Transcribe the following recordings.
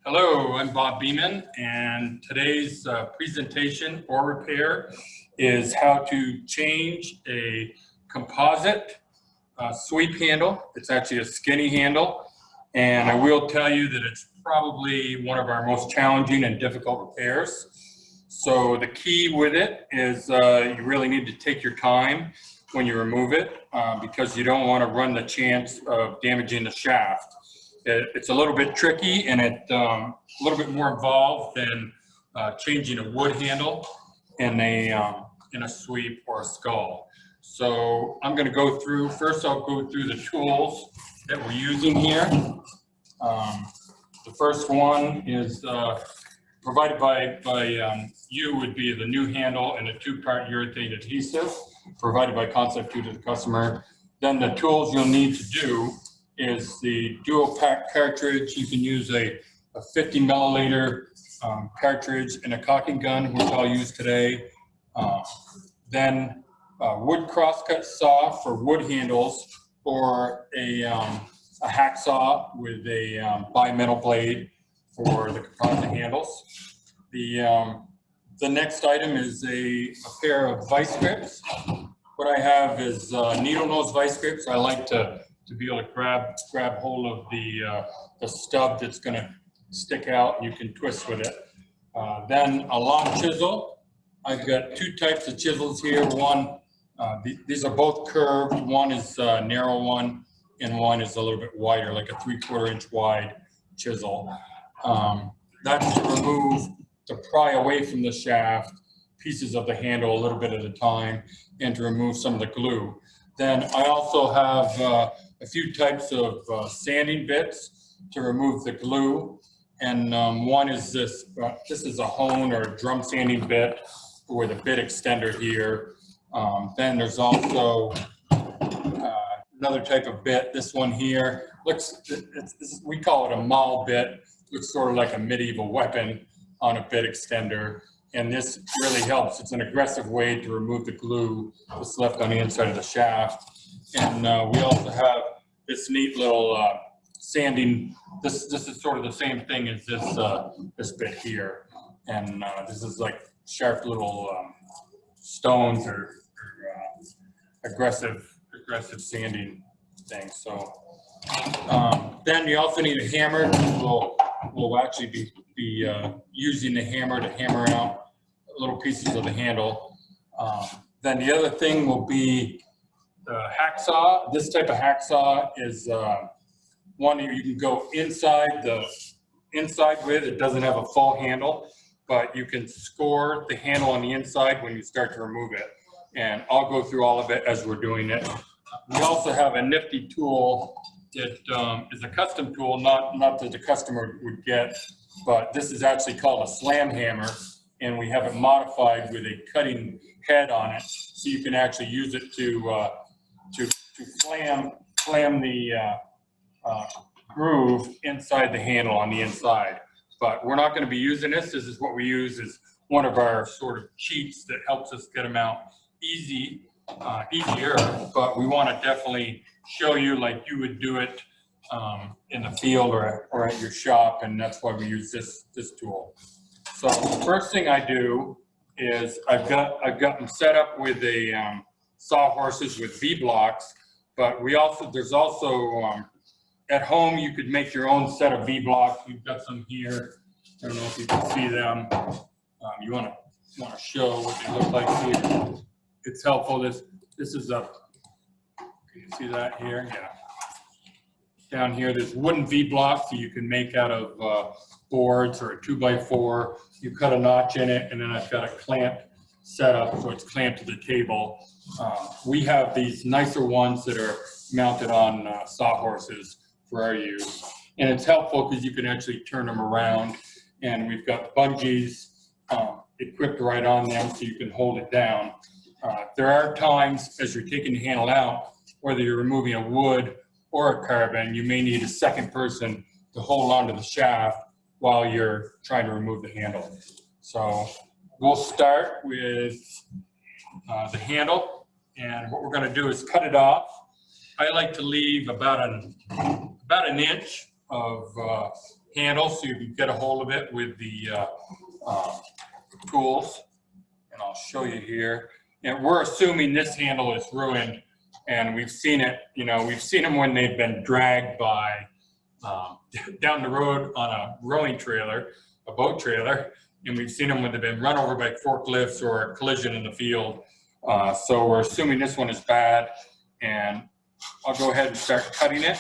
Hello, I'm Bob Beeman, and today's presentation, Oar Repair, is how to change a composite sweep handle. It's actually a skinny handle, and I will tell you that it's probably one of our most challenging and difficult repairs. So the key with it is you really need to take your time when you remove it because you don't want to run the chance of damaging the shaft. It's a little bit tricky and it's a little bit more involved than changing a wood handle in a sweep or a skull. So I'm going to go through, first I'll go through the tools that we're using here. The first one is provided by you would be the new handle and a 2-part urethane adhesive provided by Concept2 to the customer. Then the tools you'll need to do is the dual pack cartridge. You can use a 50 milliliter cartridge and a caulking gun, which I'll use today. Then wood crosscut saw for wood handles, or a hacksaw with a bimetal blade for the composite handles. The next item is a pair of vice grips. What I have is needle nose vice grips. I like to be able to grab hold of the stub that's going to stick out, and you can twist with it. Then a long chisel. I've got 2 types of chisels here. One, these are both curved. One is a narrow one, and one is a little bit wider, like a 3/4 inch wide chisel. That's to remove, to pry away from the shaft pieces of the handle a little bit at a time, and to remove some of the glue. Then I also have a few types of sanding bits to remove the glue, and one is this. This is a hone or a drum sanding bit with a bit extender here. Then there's also another type of bit. This one here looks. We call it a maul bit. Looks sort of like a medieval weapon on a bit extender, and this really helps. It's an aggressive way to remove the glue that's left on the inside of the shaft. And we also have this neat little sanding. This is sort of the same thing as this bit here, and this is like sharp little stones or aggressive sanding thing. So then you also need a hammer. We'll actually be using the hammer to hammer out little pieces of the handle. Then the other thing will be the hacksaw. This type of hacksaw is one you can go inside with. It doesn't have a full handle, but you can score the handle on the inside when you start to remove it. And I'll go through all of it as we're doing it. We also have a nifty tool that is a custom tool, not that the customer would get, but this is actually called a slam hammer, and we have it modified with a cutting head on it, so you can actually use it to slam the groove inside the handle on the inside. But we're not going to be using this. This is what we use as one of our sort of cheats that helps us get them out easier. But we want to definitely show you like you would do it in the field or at your shop, and that's why we use this tool. So the first thing I do is I've got them set up with a sawhorses with V-blocks, but there's also at home you could make your own set of V-blocks. We've got some here. I don't know if you can see them. You want to show what they look like here. It's helpful. This is a. Can you see that here? Yeah. Down here, there's wooden V-blocks that you can make out of boards or a 2x4. You cut a notch in it, and then I've got a clamp set up so it's clamped to the table. We have these nicer ones that are mounted on sawhorses for our use, and it's helpful because you can actually turn them around, and we've got bungees equipped right on them so you can hold it down. There are times as you're taking the handle out, whether you're removing a wood or a carbon, you may need a second person to hold onto the shaft while you're trying to remove the handle. So we'll start with the handle, and what we're going to do is cut it off. I like to leave about an inch of handle so you can get a hold of it with the tools. And I'll show you here. And we're assuming this handle is ruined, and we've seen it, you know, we've seen them when they've been dragged by down the road on a rowing trailer, a boat trailer, and we've seen them when they've been run over by forklifts or a collision in the field. So we're assuming this one is bad, and I'll go ahead and start cutting it.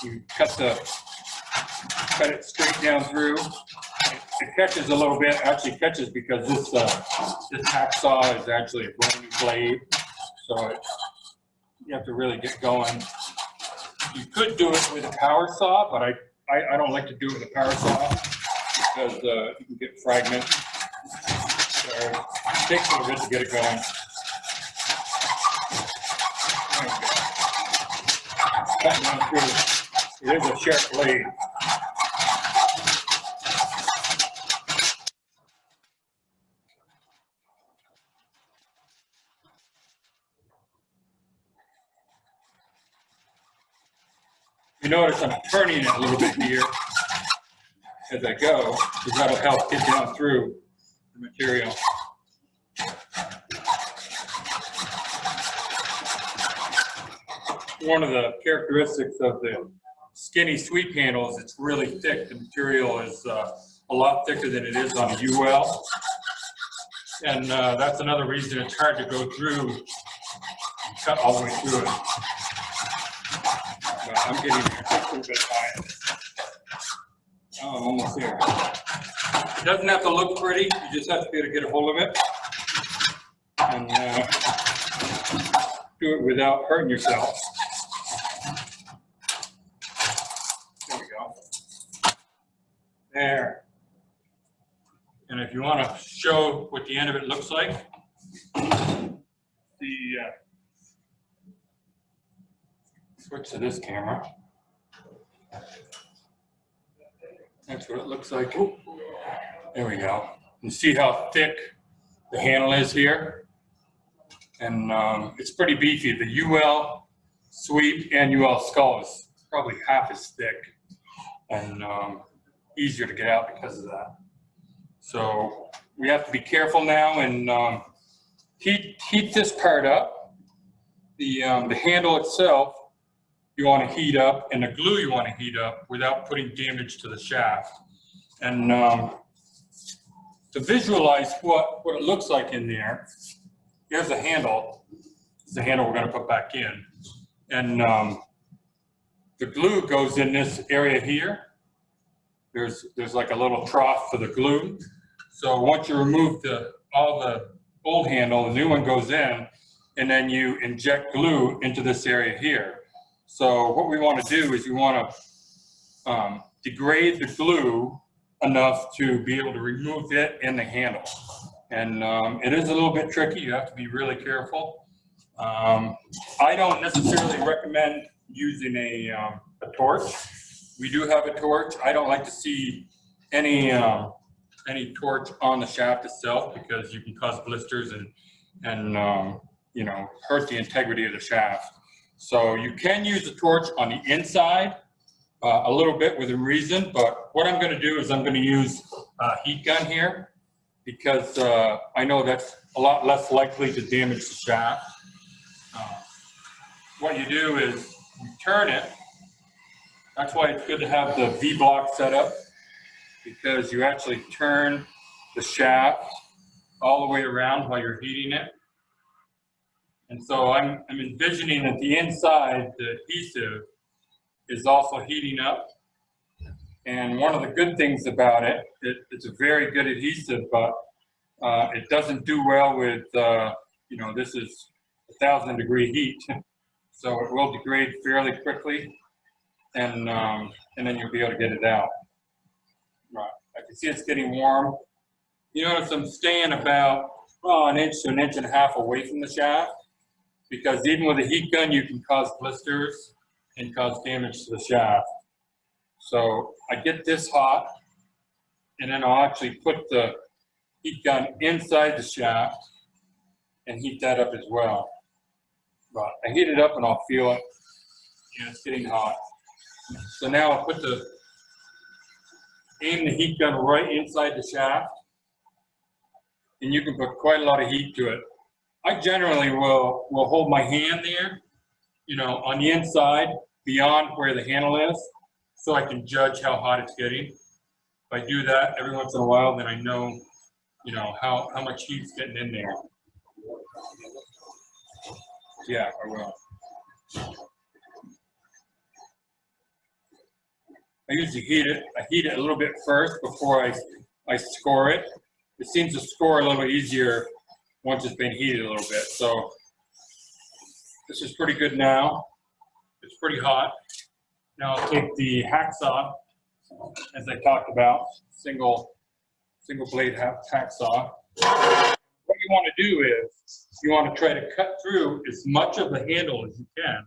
You cut it straight down through. It catches a little bit, actually catches because this hacksaw is actually a brand new blade, so you have to really get going. You could do it with a power saw, but I don't like to do it with a power saw because you can get fragments. So it takes a little bit to get it going. Cutting down through. It is a sharp blade. You notice I'm turning it a little bit here as I go, because that'll help get down through the material. One of the characteristics of the skinny sweep handle is it's really thick. The material is a lot thicker than it is on a UL. And that's another reason it's hard to go through, cut all the way through it. I'm getting a little bit high. Oh, I'm almost there. It doesn't have to look pretty. You just have to be able to get a hold of it and do it without hurting yourself. There we go. There. And if you want to show what the end of it looks like, switch to this camera. That's what it looks like. There we go. You see how thick the handle is here? And it's pretty beefy. The UL sweep and UL skull is probably half as thick and easier to get out because of that. So we have to be careful now and heat this part up. The handle itself you want to heat up, and the glue you want to heat up without putting damage to the shaft. And to visualize what it looks like in there, here's a handle. It's the handle we're going to put back in. And the glue goes in this area here. There's like a little trough for the glue. So once you remove all the old handle, the new one goes in, and then you inject glue into this area here. So what we want to do is we want to degrade the glue enough to be able to remove it in the handle. And it is a little bit tricky. You have to be really careful. I don't necessarily recommend using a torch. We do have a torch. I don't like to see any torch on the shaft itself because you can cause blisters and you know, hurt the integrity of the shaft. So you can use a torch on the inside a little bit within reason, but what I'm going to do is I'm going to use a heat gun here because I know that's a lot less likely to damage the shaft. What you do is you turn it. That's why it's good to have the V-block set up, because you actually turn the shaft all the way around while you're heating it. And so I'm envisioning that the inside, the adhesive, is also heating up. And one of the good things about it, it's a very good adhesive, but it doesn't do well with, you know, this is 1,000-degree heat. So it will degrade fairly quickly, and then you'll be able to get it out. Right. I can see it's getting warm. You notice I'm staying about an inch to an inch and a half away from the shaft, because even with a heat gun, you can cause blisters and cause damage to the shaft. So I get this hot, and then I'll actually put the heat gun inside the shaft and heat that up as well. But I heat it up and I'll feel it, and it's getting hot. So now I'll put the aim the heat gun right inside the shaft, and you can put quite a lot of heat to it. I generally will hold my hand there, you know, on the inside, beyond where the handle is, so I can judge how hot it's getting. If I do that every once in a while, then I know, you know, how much heat's getting in there. Yeah, I will. I usually heat it. I heat it a little bit first before I score it. It seems to score a little easier once it's been heated a little bit. So this is pretty good now. It's pretty hot. Now I'll take the hacksaw, as I talked about, single blade hacksaw. What you want to do is you want to try to cut through as much of the handle as you can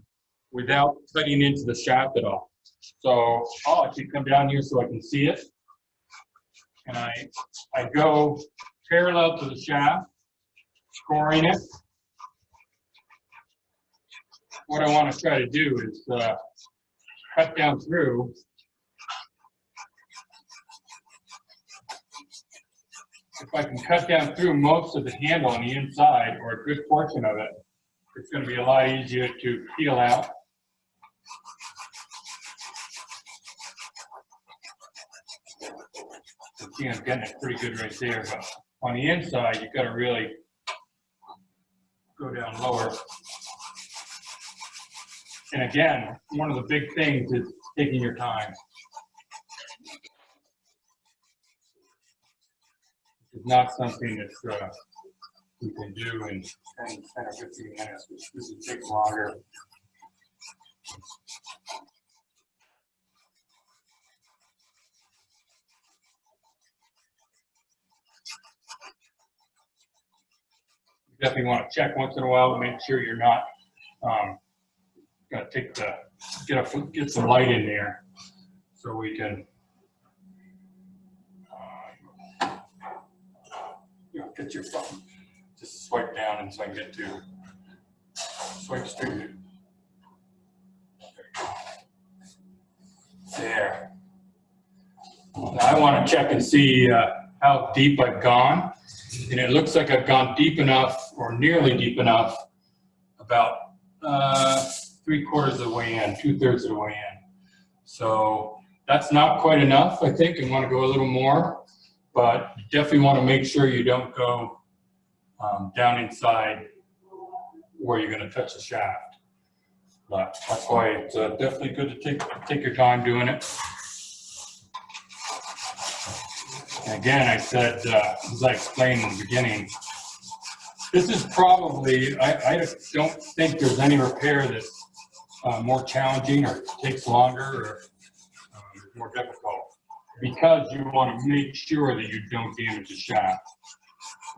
without cutting into the shaft at all. So I'll actually come down here so I can see it. And I go parallel to the shaft, scoring it. What I want to try to do is cut down through. If I can cut down through most of the handle on the inside, or a good portion of it, it's going to be a lot easier to peel out. See, I'm getting it pretty good right there, but on the inside, you've got to really go down lower. And again, one of the big things is taking your time. It's not something that you can do in 10 or 15 minutes. This will take longer. You definitely want to check once in a while to make sure you're not going to take get some light in there, so we can get your phone. Just swipe down and so I can get to swipe straight. There. Now I want to check and see how deep I've gone, and it looks like I've gone deep enough, or nearly deep enough, about 3/4 of the way in, 2/3 of the way in. So that's not quite enough, I think. I want to go a little more, but you definitely want to make sure you don't go down inside where you're going to touch the shaft. But that's why it's definitely good to take your time doing it. And again, I said, as I explained in the beginning, this is probably, I don't think there's any repair that's more challenging or takes longer or more difficult, because you want to make sure that you don't damage the shaft.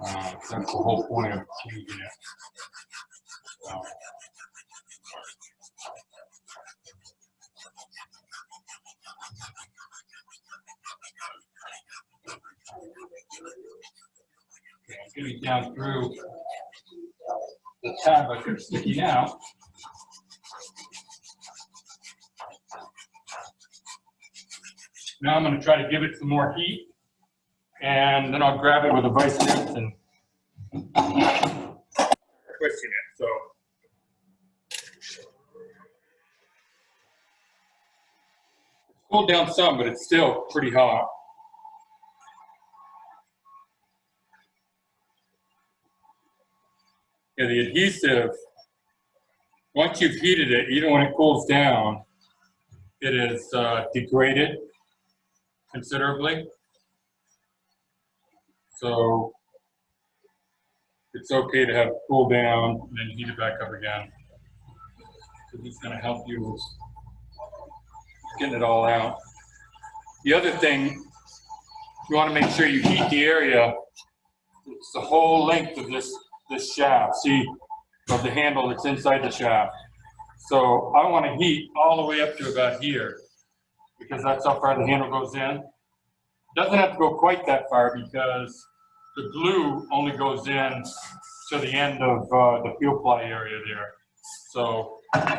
That's the whole point of changing it. So. Okay, I'm getting down through the tab I keep sticking out. Now I'm going to try to give it some more heat, and then I'll grab it with a vice grip and twisting it. So it's cooled down some, but it's still pretty hot. Yeah, the adhesive, once you've heated it, even when it cools down, it is degraded considerably. So it's okay to have it cool down and then heat it back up again. So it's going to help you with getting it all out. The other thing, you want to make sure you heat the area. It's the whole length of this shaft, see, of the handle that's inside the shaft. So I want to heat all the way up to about here, because that's how far the handle goes in. It doesn't have to go quite that far, because the glue only goes in to the end of the peel ply area there. So once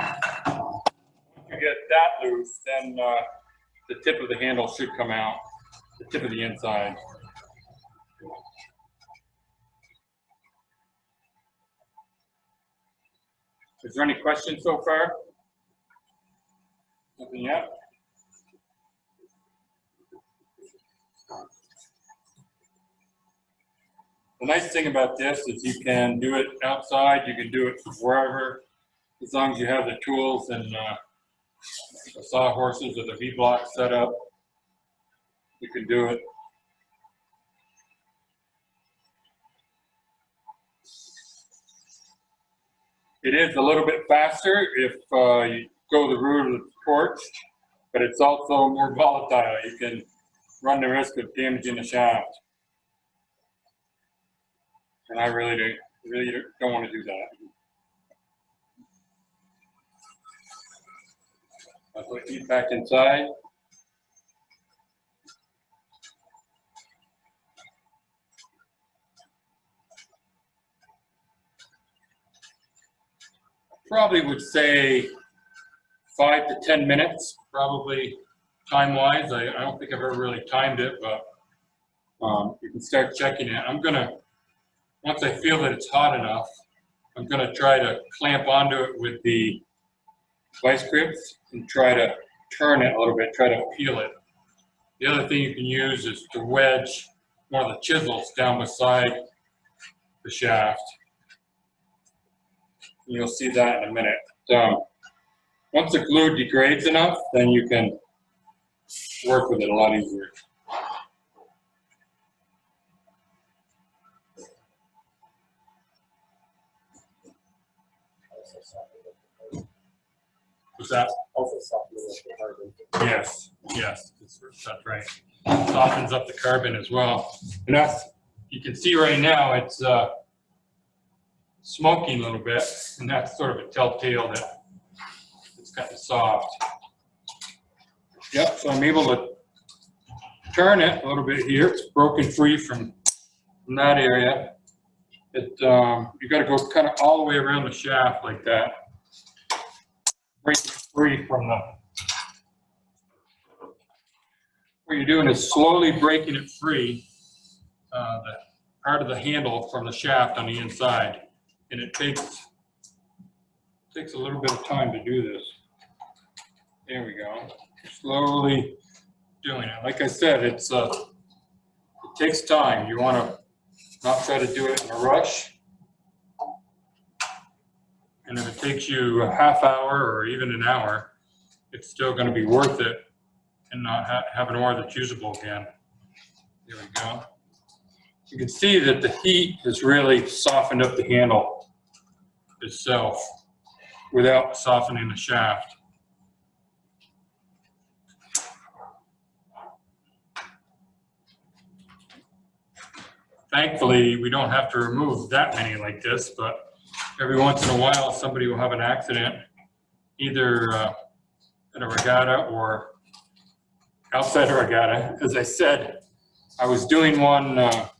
you get that loose, then the tip of the handle should come out. the tip of the inside. Is there any questions so far? Nothing yet? The nice thing about this is you can do it outside, you can do it wherever, as long as you have the tools and the sawhorses or the V-block set up, you can do it. It is a little bit faster if you go the route of the torch, but it's also more volatile. You can run the risk of damaging the shaft. And I really don't want to do that. I'll put heat back inside. Probably would say 5 to 10 minutes, probably time-wise. I don't think I've ever really timed it, but you can start checking it. I'm gonna, once I feel that it's hot enough, I'm gonna try to clamp onto it with the vice grips and try to turn it a little bit, try to peel it. The other thing you can use is to wedge one of the chisels down beside the shaft. You'll see that in a minute. Once the glue degrades enough, then you can work with it a lot easier. What's that? Also softens up the carbon. Yes, yes, that's right. Softens up the carbon as well. And that's, you can see right now it's smoking a little bit, and that's sort of a telltale that it's kind of soft. Yep, so I'm able to turn it a little bit here. It's broken free from that area. You got to go kind of all the way around the shaft like that. Break it free from the. What you're doing is slowly breaking it free, the part of the handle from the shaft on the inside, and it takes a little bit of time to do this. There we go. Slowly doing it. Like I said, it takes time. You want to not try to do it in a rush. And if it takes you a half hour or even an hour, it's still going to be worth it and not have an oar that's usable again. There we go. You can see that the heat has really softened up the handle itself without softening the shaft. Thankfully, we don't have to remove that many like this, but every once in a while, somebody will have an accident, either at a regatta or outside a regatta. As I said, I was doing one a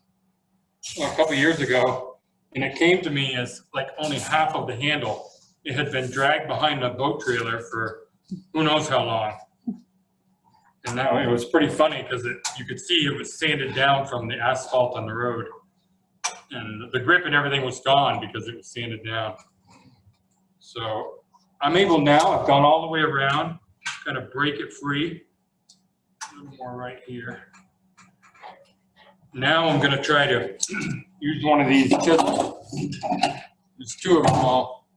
couple years ago, and it came to me as like only half of the handle. It had been dragged behind a boat trailer for who knows how long. And now it was pretty funny because you could see it was sanded down from the asphalt on the road. And the grip and everything was gone because it was sanded down. So I'm able now, I've gone all the way around, kind of break it free. A little more right here. Now I'm going to try to use one of these chisels. There's two of them all.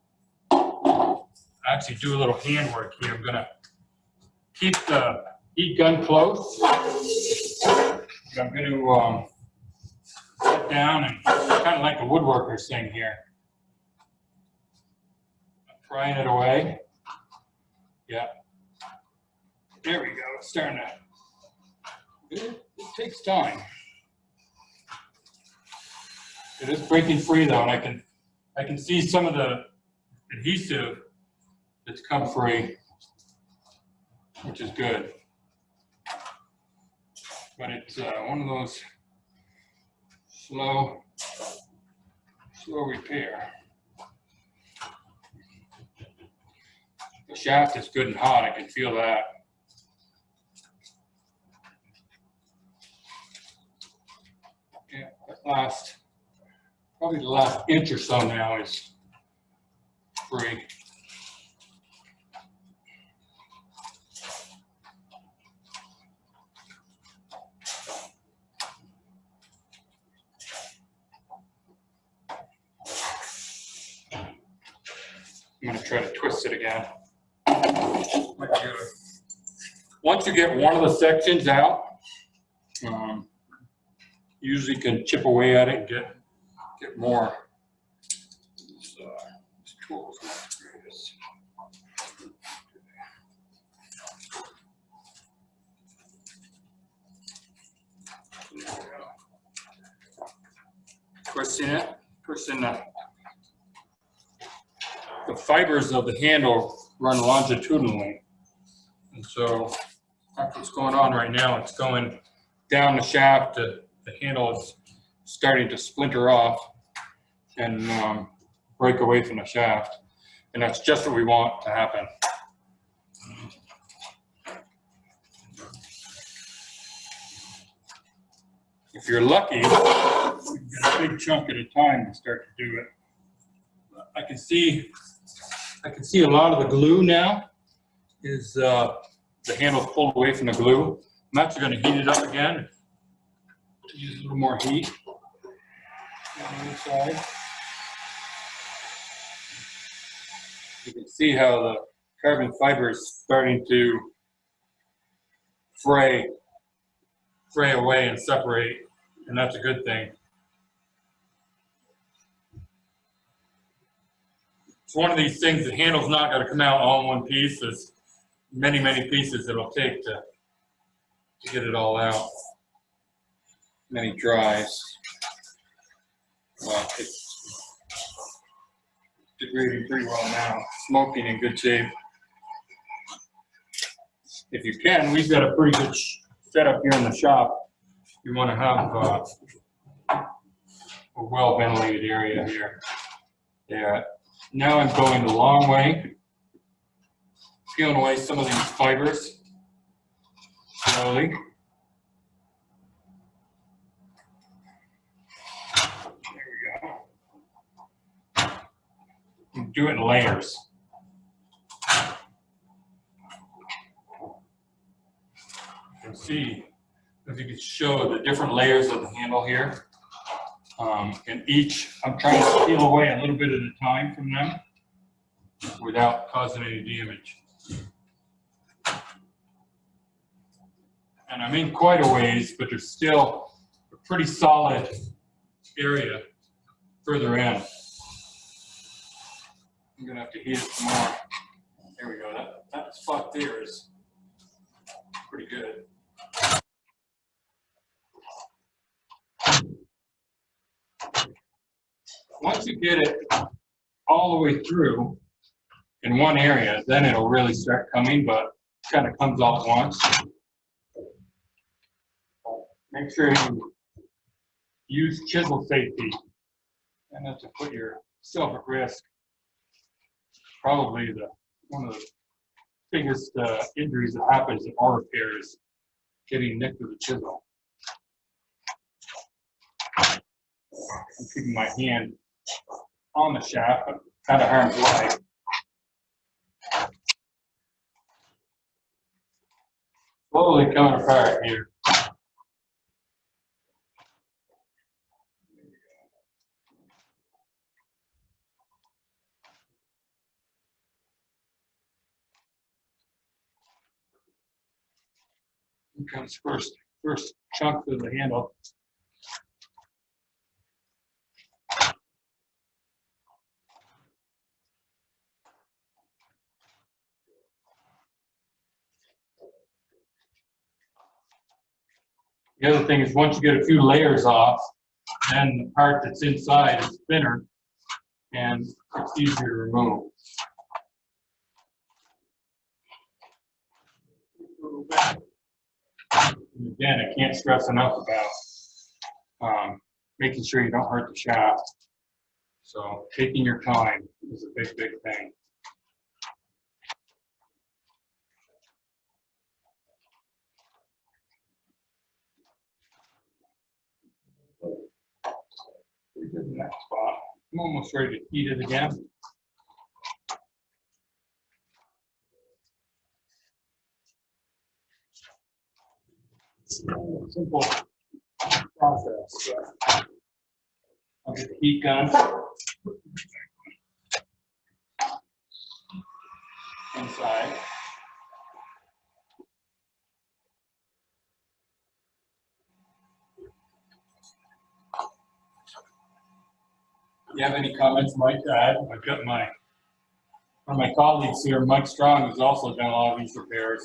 Actually do a little handwork here. I'm going to keep the heat gun close. I'm going to sit down and kind of like the woodworkers thing here. I'm prying it away. Yeah. There we go. It's starting to. It takes time. It is breaking free though, and I can see some of the adhesive that's come free, which is good. But it's one of those slow repair. The shaft is good and hot. I can feel that. probably the last inch or so now is free. I'm going to try to twist it again. Once you get one of the sections out, usually can chip away at it and get more. So, this tool is not the greatest. There we go. Twisting the fibers of the handle run longitudinally. And so that's what's going on right now. It's going down the shaft. The handle is starting to splinter off and break away from the shaft. And that's just what we want to happen. If you're lucky, you can get a big chunk at a time and start to do it. I can see a lot of the glue now is the handle's pulled away from the glue. I'm actually going to heat it up again to use a little more heat on the inside. You can see how the carbon fiber is starting to fray away and separate, and that's a good thing. It's one of these things, the handle's not going to come out all in one piece. There's many, many pieces it'll take to get it all out. Then it dries. Well, it's degrading pretty well now. Smoking in good shape. If you can, we've got a pretty good setup here in the shop. You want to have a well ventilated area here. Yeah. Now I'm going the long way, peeling away some of these fibers slowly. There we go. And do it in layers. You can see, if you could show the different layers of the handle here. And each, I'm trying to peel away a little bit at a time from them without causing any damage. And I'm in quite a ways, but there's still a pretty solid area further in. I'm gonna have to heat it some more. There we go, that spot there is pretty good. Once you get it all the way through in one area, then it'll really start coming, but it kind of comes all at once. Make sure you use chisel safety and not to put yourself at risk. Probably one of the biggest injuries that happens in oar repair is getting nicked with a chisel. I'm keeping my hand on the shaft, but kind of harm's way. Slowly coming apart here. Here comes first chunk of the handle. The other thing is once you get a few layers off, then the part that's inside is thinner and it's easier to remove. And again, I can't stress enough about making sure you don't hurt the shaft. So taking your time is a big, big thing. in that spot. I'm almost ready to heat it again. Simple process. I'll get the heat gun. Inside. Do you have any comments, Mike, to add? I've got one of my colleagues here, Mike Strong, who's also done a lot of these repairs.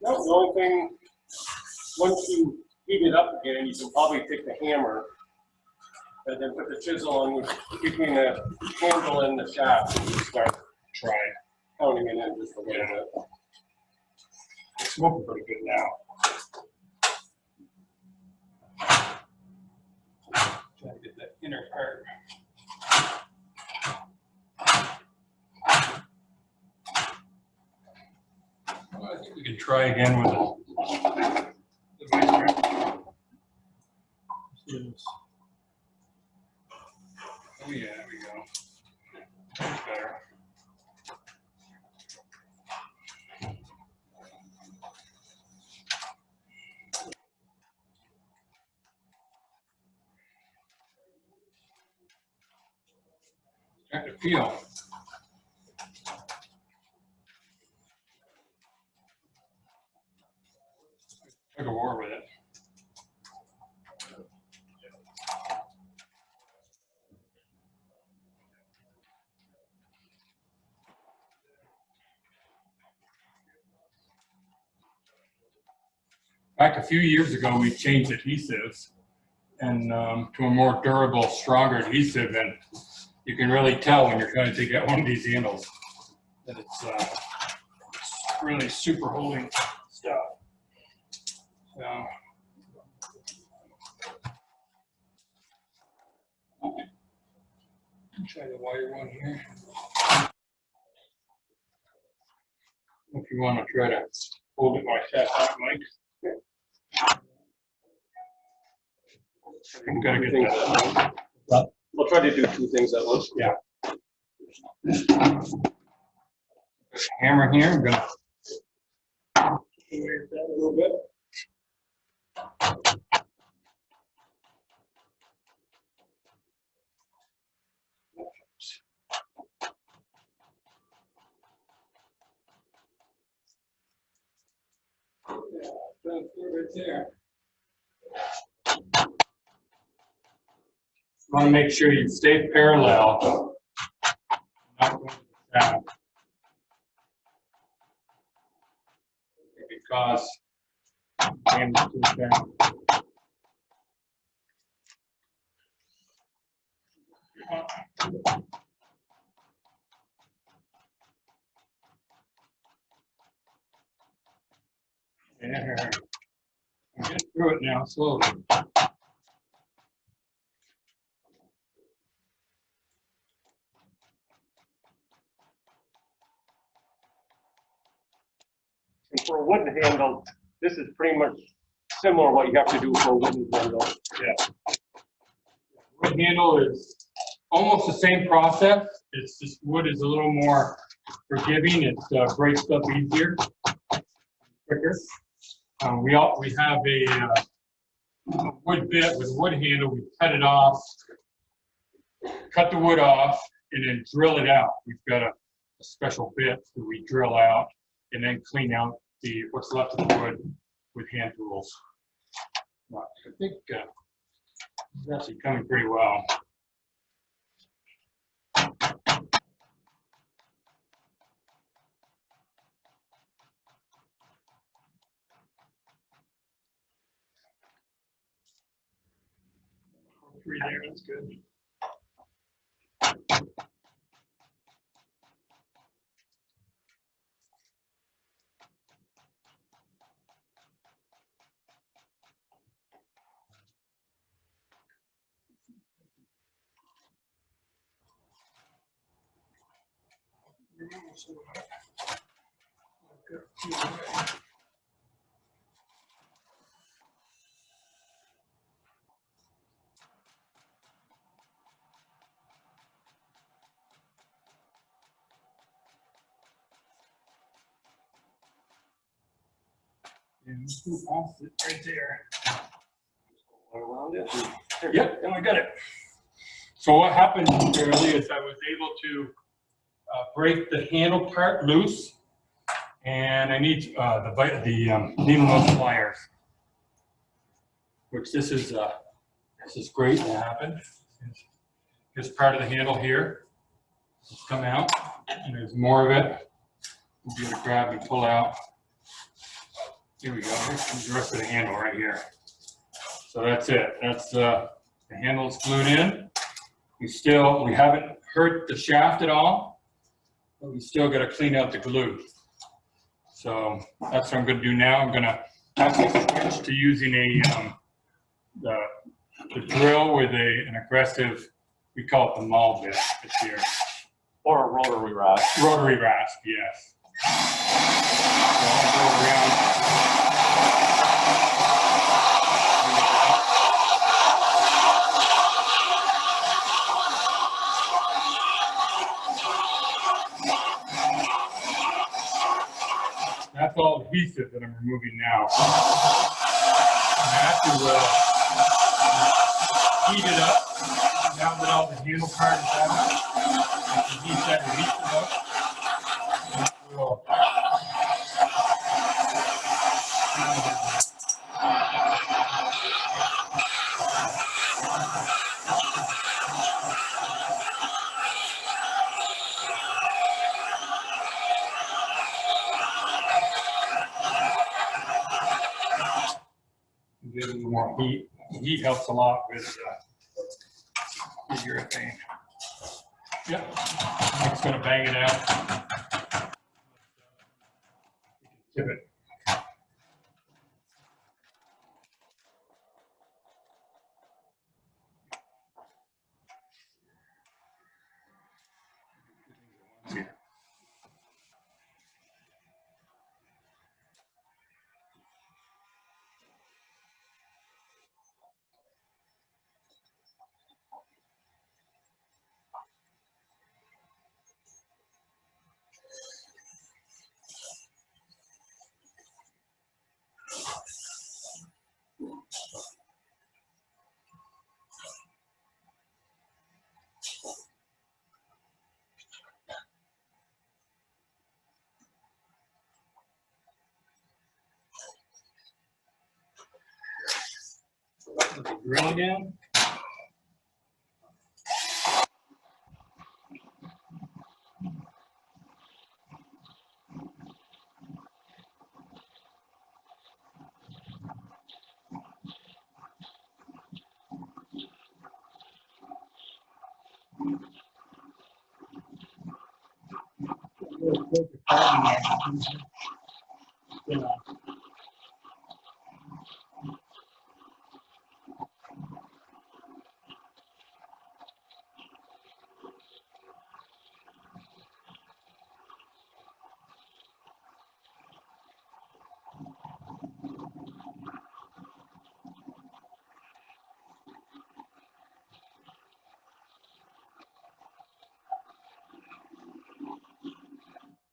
No, the only thing, once you heat it up again, you can probably take the hammer and then put the chisel on between the handle and the shaft and you start pounding it in just a little bit. It's smoking pretty good now. Try to get that inner part. Well, I think we can try again with the vice grip. Oh yeah, there we go. That's better. Starting to feel. Tug of war with it. Back a few years ago, we changed adhesives and to a more durable, stronger adhesive, and you can really tell when you're trying to get one of these handles that it's really super holding stuff. So, try the wire one here. If you want to try to hold it like that, Mike. I'm gonna get that. We'll try to do two things at once. Yeah. Hammer here. I'm gonna Wave that a little bit. right there. You want to make sure you stay parallel. Not going to the shaft. Because damage to the shaft. There. I'm getting through it now slowly. And for a wooden handle, this is pretty much similar to what you have to do for a wooden handle. Yeah. Wood handle is almost the same process. It's just wood is a little more forgiving. It breaks up easier, quicker. We have a wood bit with a wood handle. We cut it off, cut the wood off, and then drill it out. We've got a special bit that we drill out and then clean out what's left of the wood with hand tools. I think it's actually coming pretty well. Three there, that's good. And this will pass it right there. Around it. Yep, and I got it. So what happened really is I was able to break the handle part loose, and I need the needle nose pliers, which this is great to happen. This part of the handle here has come out, and there's more of it. We'll be able to grab and pull out. Here we go. Here's the rest of the handle right here. So that's it. That's the handle is glued in. We haven't hurt the shaft at all, but we still got to clean out the glue. So that's what I'm going to do now. I'm going to actually switch to using the drill with an aggressive, we call it the maul bit. It's here. Or a rotary rasp. Rotary rasp, yes. So I'll go around. That's all adhesive that I'm removing now. I have to heat it up. Now that all the handle part is out, I can heat that adhesive up. And we'll give it a little more heat. Heat helps a lot with urethane. Yep, I'm just gonna bang it out. Tip it. Drill again.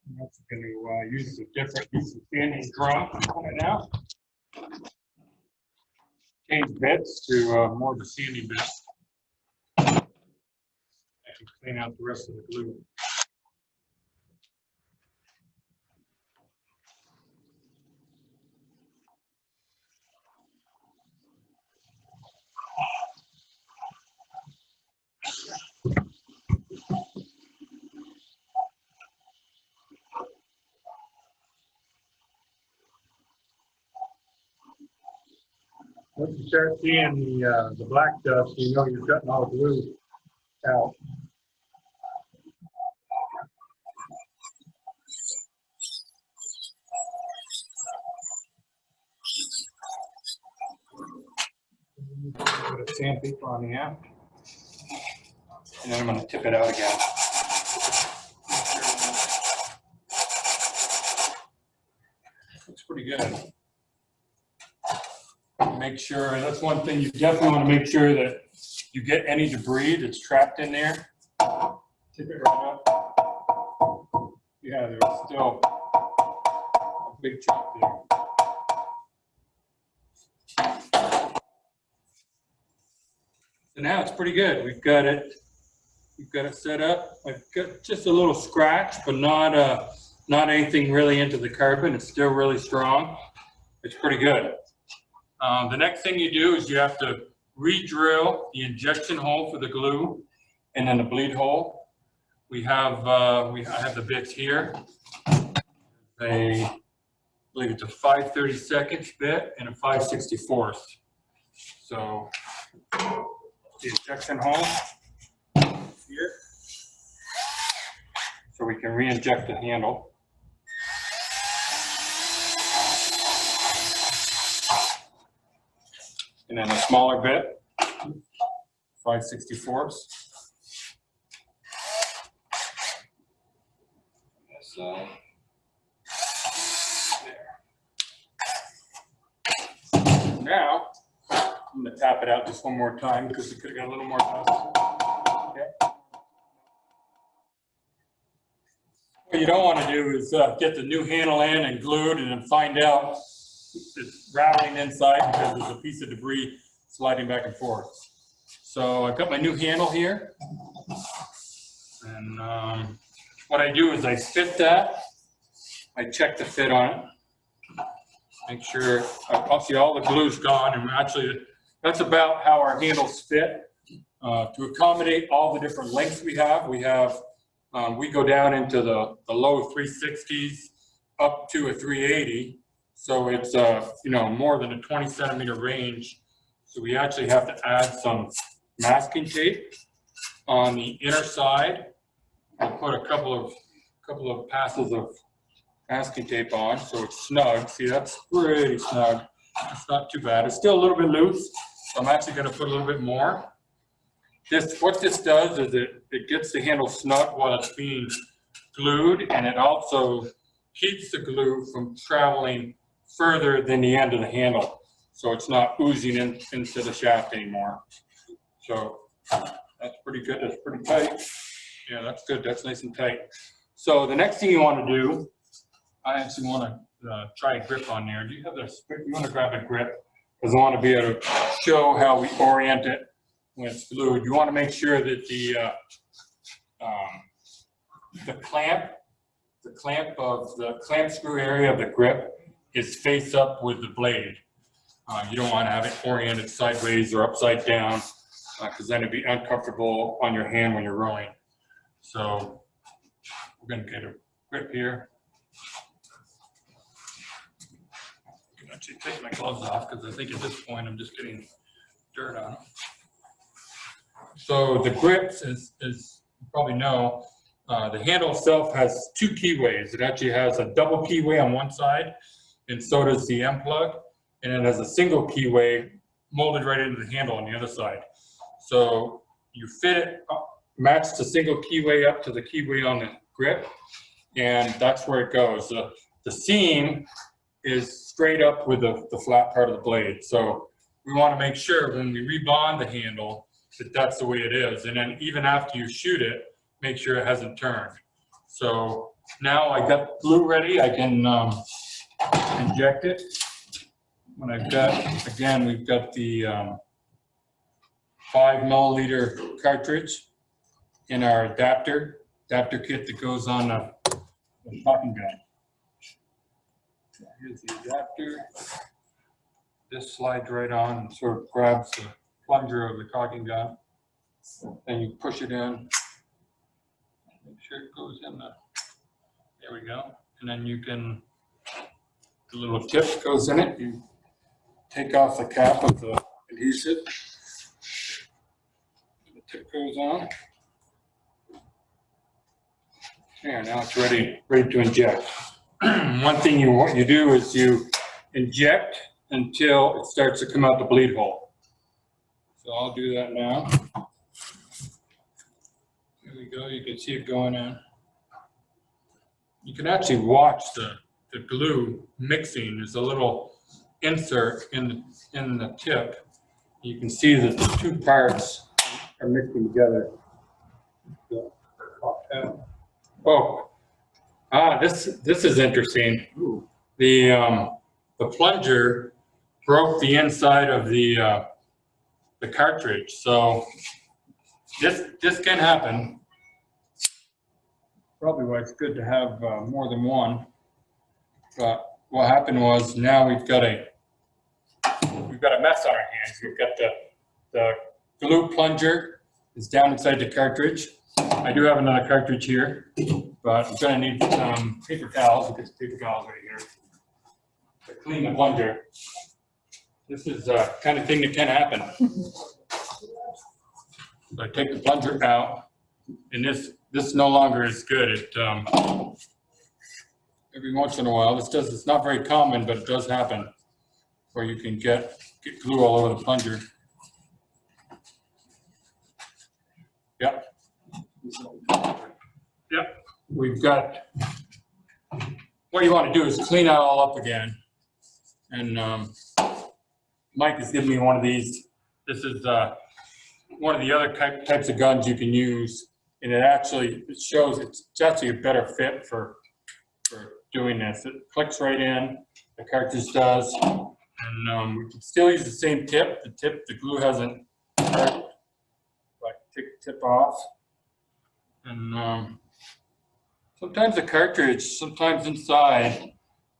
I'm also going to use a different piece of sanding drum right now. Change bits to more of the sanding bits. I can clean out the rest of the glue. Once you start seeing the black dust, you know you're cutting all the glue out. Put a sandpaper on the end, and then I'm going to tip it out again. Looks pretty good. Make sure, that's one thing you definitely want to make sure that you get any debris that's trapped in there. Tip it right up. Yeah, there's still a big chunk there. now it's pretty good. We've got it set up. I've got just a little scratch, but not anything really into the carbon. It's still really strong. It's pretty good. The next thing you do is you have to re-drill the injection hole for the glue and then the bleed hole. I have the bits here. I believe it's a 5/32 bit and a 5/64. So the injection hole here, so we can re-inject the handle. And then a smaller bit, 5/64. So there. Now I'm going to tap it out just one more time because it could have got a little more dust. Okay. What you don't want to do is get the new handle in and glued and then find out it's rattling inside because there's a piece of debris sliding back and forth. So I've got my new handle here, and what I do is I fit that. I check the fit on it, make sure I'll see all the glue's gone, and actually that's about how our handles fit. To accommodate all the different lengths we have, we go down into the low 360s up to a 380. So it's more than a 20 centimeter range. So we actually have to add some masking tape on the inner side. I'll put a couple of passes of masking tape on so it's snug. See, that's pretty snug. It's not too bad. It's still a little bit loose, so I'm actually going to put a little bit more. What this does is it gets the handle snug while it's being glued, and it also keeps the glue from traveling further than the end of the handle, so it's not oozing into the shaft anymore. So that's pretty good. That's pretty tight. Yeah, that's good. That's nice and tight. So the next thing you want to do, I actually want to try a grip on there. Do you have this? You want to grab a grip because I want to be able to show how we orient it when it's glued. You want to make sure that the clamp screw area of the grip is face up with the blade. You don't want to have it oriented sideways or upside down because then it'd be uncomfortable on your hand when you're rowing. So we're going to get a grip here. I can actually take my gloves off because I think at this point I'm just getting dirt on them. So the grips, as you probably know, the handle itself has two keyways. It actually has a double keyway on one side, and so does the M plug, and it has a single keyway molded right into the handle on the other side. So you fit it up, match the single keyway up to the keyway on the grip, and that's where it goes. The seam is straight up with the flat part of the blade. So we want to make sure when we rebond the handle that that's the way it is. And then even after you shoot it, make sure it hasn't turned. So now I got glue ready. I can inject it. When I've got, again, we've got the 5 milliliter cartridge in our adapter kit that goes on the caulking gun. So here's the adapter. This slides right on and sort of grabs the plunger of the caulking gun. Then you push it in. Make sure it goes in there. There we go. And then you can, the little tip goes in it. You take off the cap of the adhesive. The tip goes on. There, now it's ready to inject. One thing you do is you inject until it starts to come out the bleed hole. So I'll do that now. There we go. You can see it going in. You can actually watch the glue mixing. There's a little insert in the tip. You can see that the two parts are mixing together. This is interesting. The plunger broke the inside of the the cartridge. So this can happen. Probably why it's good to have more than one. But what happened was now we've got a mess on our hands. We've got the glue plunger is down inside the cartridge. I do have another cartridge here, but I'm gonna need some paper towels. I've got some paper towels right here to clean the plunger. This is the kind of thing that can happen. So I take the plunger out, and this no longer is good. It every once in a while, it's not very common, but it does happen, where you can get glue all over the plunger. Yep. Yep. We've got, what you want to do is clean it all up again. And Mike has given me one of these. This is one of the other types of guns you can use. And it shows it's actually a better fit for doing this. It clicks right in, the cartridge does. And we can still use the same tip. The glue hasn't hurt. Like take the tip off. And sometimes the cartridge, sometimes inside,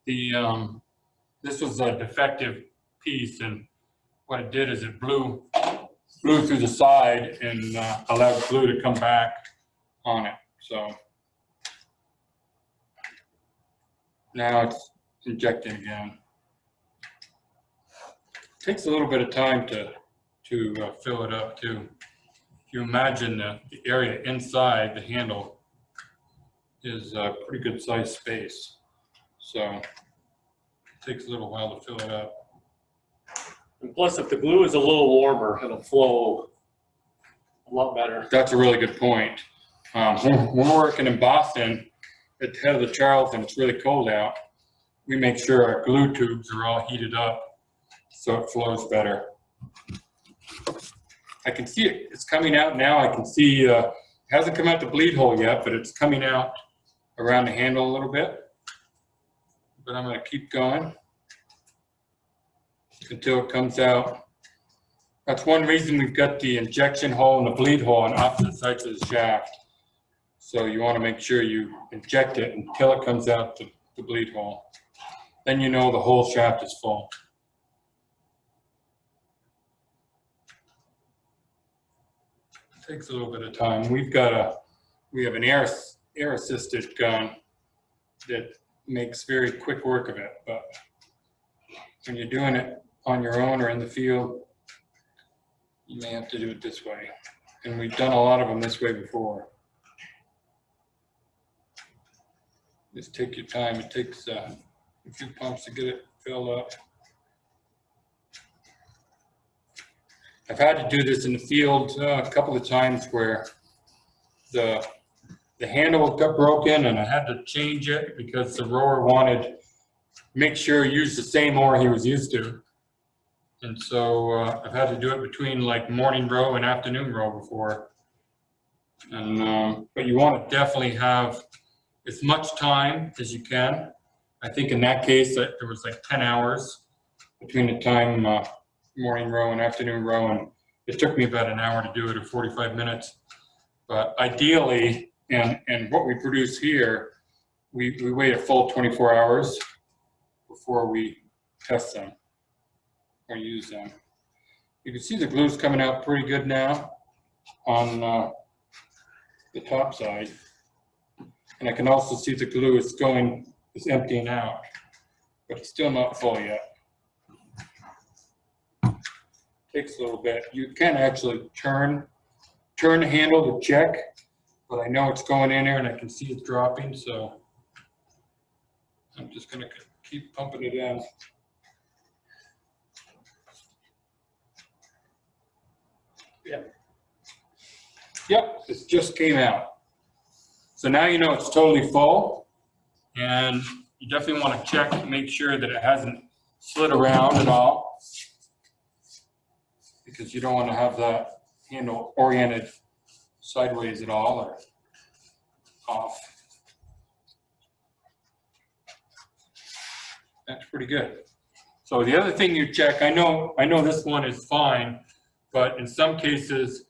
this was a defective piece, and what it did is it blew through the side and allowed glue to come back on it. So now it's injecting again. It takes a little bit of time to fill it up too. If you imagine the area inside the handle is a pretty good sized space. So it takes a little while to fill it up. And plus, if the glue is a little warmer, it'll flow a lot better. That's a really good point. When we're working in Boston at the head of the Charles and it's really cold out, we make sure our glue tubes are all heated up so it flows better. I can see it. It's coming out now. I can see it hasn't come out the bleed hole yet, but it's coming out around the handle a little bit. But I'm going to keep going until it comes out. That's one reason we've got the injection hole and the bleed hole on opposite sides of the shaft. So you want to make sure you inject it until it comes out the bleed hole. Then you know the whole shaft is full. It takes a little bit of time. We have an air assisted gun that makes very quick work of it, but when you're doing it on your own or in the field, you may have to do it this way. And we've done a lot of them this way before. Just take your time. It takes a few pumps to get it filled up. I've had to do this in the field a couple of times where the handle got broken and I had to change it because the rower wanted to make sure he used the same oar he was used to. And so I've had to do it between like morning row and afternoon row before. And but you want to definitely have as much time as you can. I think in that case there was like 10 hours between the time morning row and afternoon row, and it took me about an hour to do it, or 45 minutes. But ideally, and what we produce here, we wait a full 24 hours before we test them or use them. You can see the glue's coming out pretty good now on the top side. And I can also see the glue is emptying out, but it's still not full yet. Takes a little bit. You can actually turn the handle to check, but I know it's going in there and I can see it dropping, so I'm just gonna keep pumping it in. Yep, it just came out. So now you know it's totally full, and you definitely want to check to make sure that it hasn't slid around at all, because you don't want to have that handle oriented sideways at all or off. That's pretty good. So the other thing you check, I know this one is fine, but in some cases,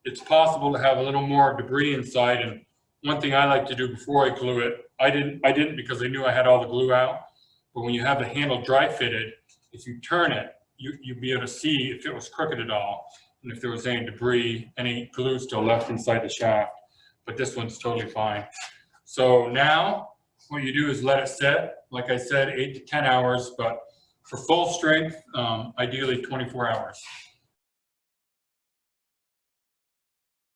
it's possible to have a little more debris inside. And one thing I like to do before I glue it, I didn't because I knew I had all the glue out, but when you have the handle dry fitted, if you turn it, you'd be able to see if it was crooked at all, and if there was any debris, any glue still left inside the shaft. But this one's totally fine. So now what you do is let it set, like I said, 8 to 10 hours, but for full strength, ideally 24 hours.